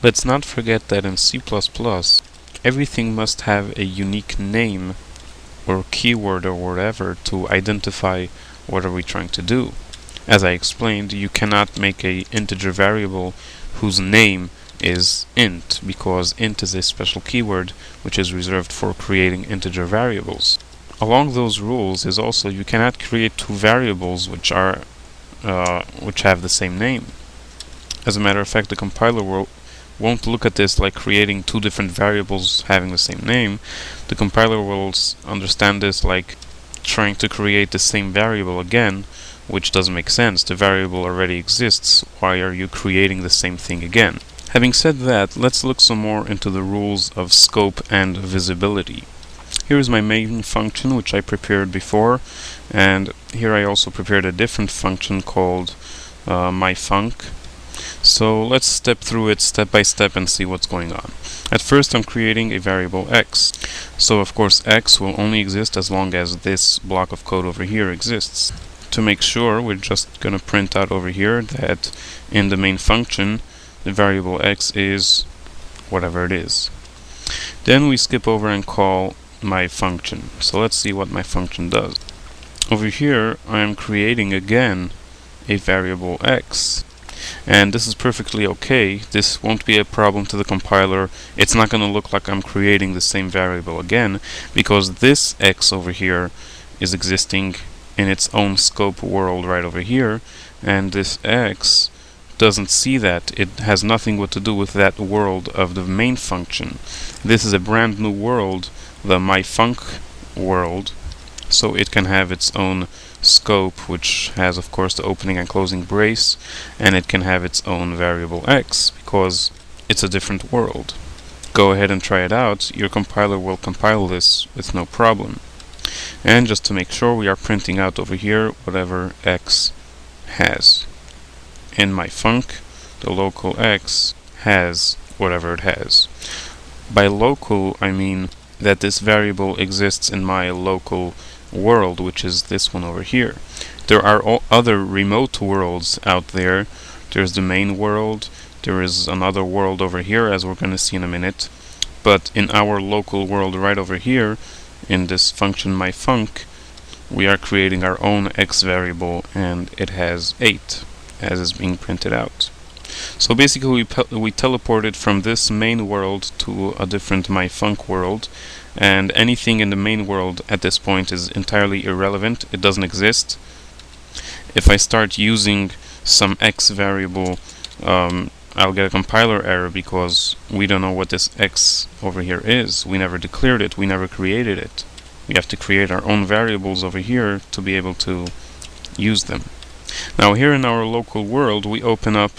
Let's not forget that in C++, everything must have a unique name or keyword or whatever to identify what are we trying to do. As I explained, you cannot make a integer variable whose name is int, because int is a special keyword which is reserved for creating integer variables. Along those rules is also you cannot create two variables which have the same name. As a matter of fact, the compiler won't look at this like creating two different variables having the same name. The compiler will understand this like trying to create the same variable again, which doesn't make sense. The variable already exists. Why are you creating the same thing again? Having said that, let's look some more into the rules of scope and visibility. Here is my main function, which I prepared before, and here I also prepared a different function called myfunc. So let's step through it step by step and see what's going on. At first I'm creating a variable x. So of course x will only exist as long as this block of code over here exists. To make sure, we're just going to print out over here that in the main function the variable x is whatever it is. Then we skip over and call my function. So let's see what my function does. Over here I am creating again a variable x, and this is perfectly okay. This won't be a problem to the compiler. It's not going to look like I'm creating the same variable again, because this x over here is existing in its own scope world right over here, and this x doesn't see that. It has nothing to do with that world of the main function. This is a brand new world, the myfunc world, so it can have its own scope, which has of course the opening and closing brace, and it can have its own variable x because it's a different world. Go ahead and try it out. Your compiler will compile this with no problem. And just to make sure, we are printing out over here whatever x has. In myfunc, the local x has whatever it has. By local, I mean that this variable exists in my local world, which is this one over here. There are other remote worlds out there. There's the main world, there is another world over here, as we're going to see in a minute. But in our local world right over here, in this function myfunc, we are creating our own x variable, and it has 8 as is being printed out. So basically we teleported from this main world to a different myfunc world, and anything in the main world at this point is entirely irrelevant. It doesn't exist. If I start using some x variable, I'll get a compiler error because we don't know what this x over here is. We never declared it, we never created it. We have to create our own variables over here to be able to use them. Now here in our local world we open up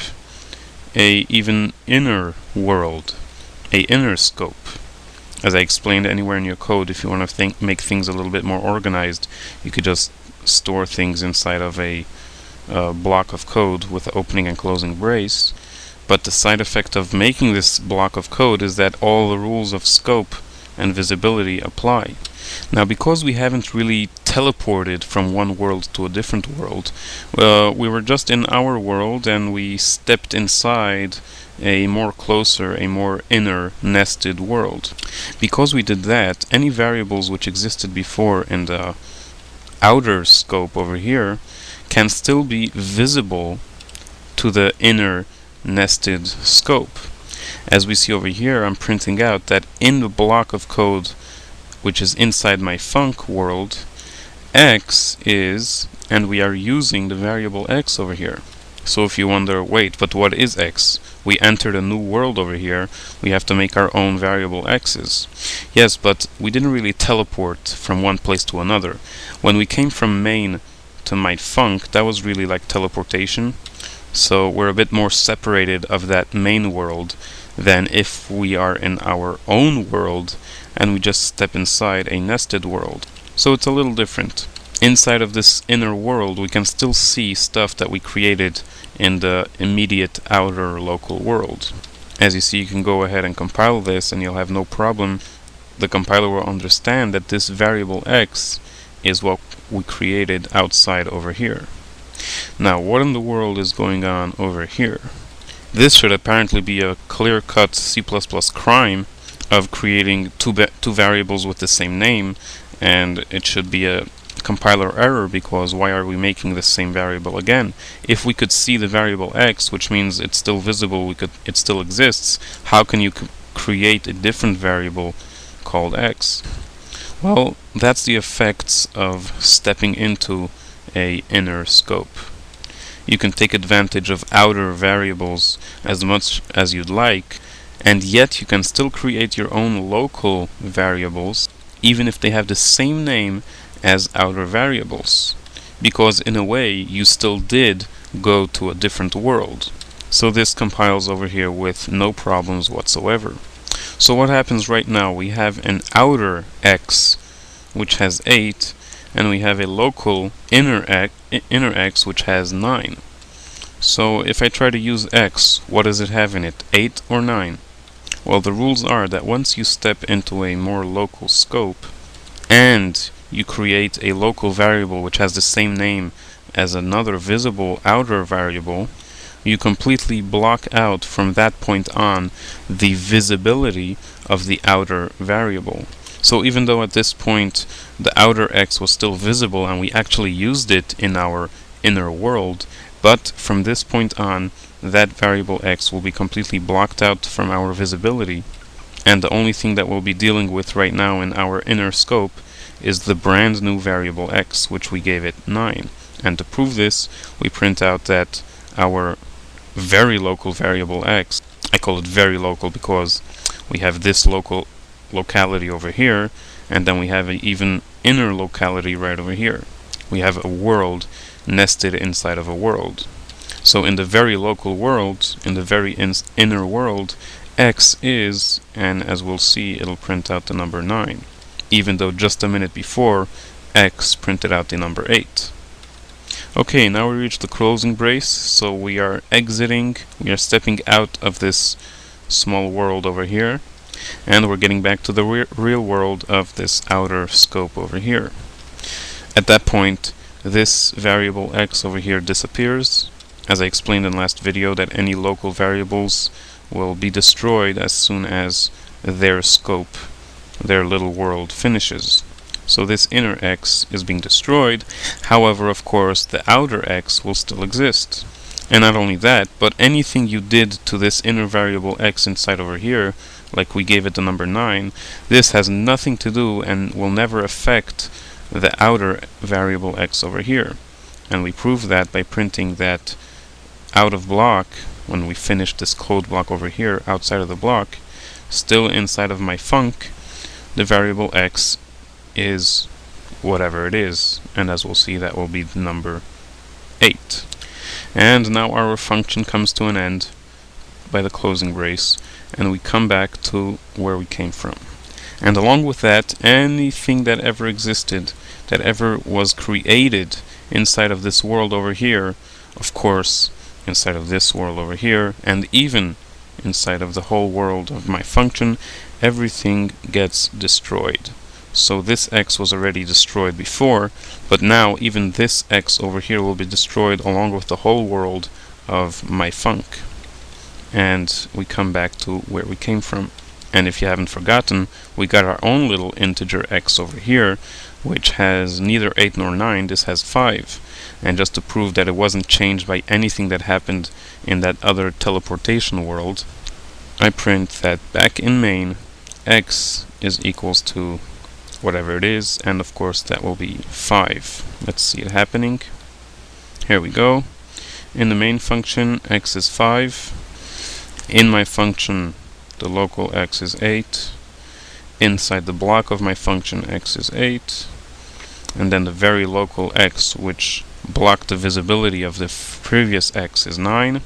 a even inner world, a inner scope. As I explained, anywhere in your code, if you want to make things a little bit more organized, you could just store things inside of a block of code with opening and closing brace. But the side effect of making this block of code is that all the rules of scope and visibility apply. Now, because we haven't really teleported from one world to a different world, we were just in our world and we stepped inside a more inner nested world. Because we did that, any variables which existed before in the outer scope over here can still be visible to the inner nested scope. As we see over here, I'm printing out that in the block of code which is inside my func world, x is, and we are using the variable x over here. So if you wonder, wait, but what is x? We entered a new world over here, we have to make our own variable x's. Yes, but we didn't really teleport from one place to another. When we came from main to myfunc, that was really like teleportation. So we're a bit more separated of that main world than if we are in our own world and we just step inside a nested world. So it's a little different. Inside of this inner world, we can still see stuff that we created in the immediate outer local world. As you see, you can go ahead and compile this and you'll have no problem. The compiler will understand that this variable x is what we created outside over here. Now, what in the world is going on over here? This should apparently be a clear-cut C++ crime of creating two variables with the same name, and it should be a compiler error, because why are we making the same variable again? If we could see the variable x, which means it's still visible, it still exists, how can you create a different variable called x? Well, that's the effects of stepping into a inner scope. You can take advantage of outer variables as much as you'd like, and yet you can still create your own local variables, even if they have the same name as outer variables, because in a way you still did go to a different world. So this compiles over here with no problems whatsoever. So what happens right now? We have an outer x which has 8, and we have a local inner x which has 9. So if I try to use x, what does it have in it? 8 or 9? Well, the rules are that once you step into a more local scope and you create a local variable which has the same name as another visible outer variable, you completely block out from that point on the visibility of the outer variable. So even though at this point the outer x was still visible and we actually used it in our inner world, but from this point on that variable x will be completely blocked out from our visibility, and the only thing that we'll be dealing with right now in our inner scope is the brand new variable x, which we gave it 9. And to prove this, we print out that our very local variable x, I call it very local because we have this locality over here, and then we have an even inner locality right over here. We have a world nested inside of a world. So in the very local world, in the very inner world, x is, and as we'll see, it'll print out the number 9, even though just a minute before x printed out the number 8. Okay, now we reach the closing brace, so we are stepping out of this small world over here, and we're getting back to the real world of this outer scope over here. At that point, this variable x over here disappears. As I explained in the last video, that any local variables will be destroyed as soon as their scope, their little world, finishes. So this inner x is being destroyed. However, of course, the outer x will still exist. And not only that, but anything you did to this inner variable x inside over here, like we gave it the number 9, this has nothing to do and will never affect the outer variable x over here. And we prove that by printing that out of block, when we finish this code block over here outside of the block, still inside of my func, the variable x is whatever it is, and as we'll see, that will be the number 8. And now our function comes to an end by the closing brace, and we come back to where we came from. And along with that, anything that ever existed, that ever was created inside of this world over here, of course, inside of this world over here, and even inside of the whole world of my function, everything gets destroyed. So this x was already destroyed before, but now even this x over here will be destroyed along with the whole world of my func. And we come back to where we came from. And if you haven't forgotten, we got our own little integer x over here, which has neither 8 nor 9, this has 5. And just to prove that it wasn't changed by anything that happened in that other teleportation world, I print that back in main, x is equals to whatever it is, and of course that will be 5. Let's see it happening. Here we go. In the main function, x is 5. In my function, the local x is 8. Inside the block of my function, x is 8. And then the very local x, which blocked the visibility of the previous x, is 9.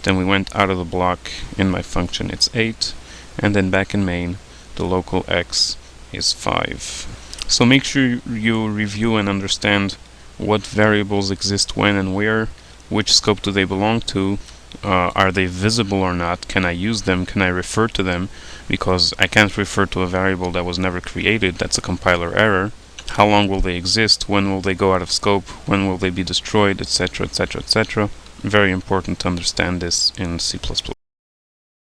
Then we went out of the block. In my function, it's 8. And then back in main, the local x is 5. So make sure you review and understand what variables exist when and where, which scope do they belong to, are they visible or not, can I use them, can I refer to them, because I can't refer to a variable that was never created, that's a compiler error. How long will they exist, when will they go out of scope, when will they be destroyed, etc, etc, etc. very important to understand this in C++.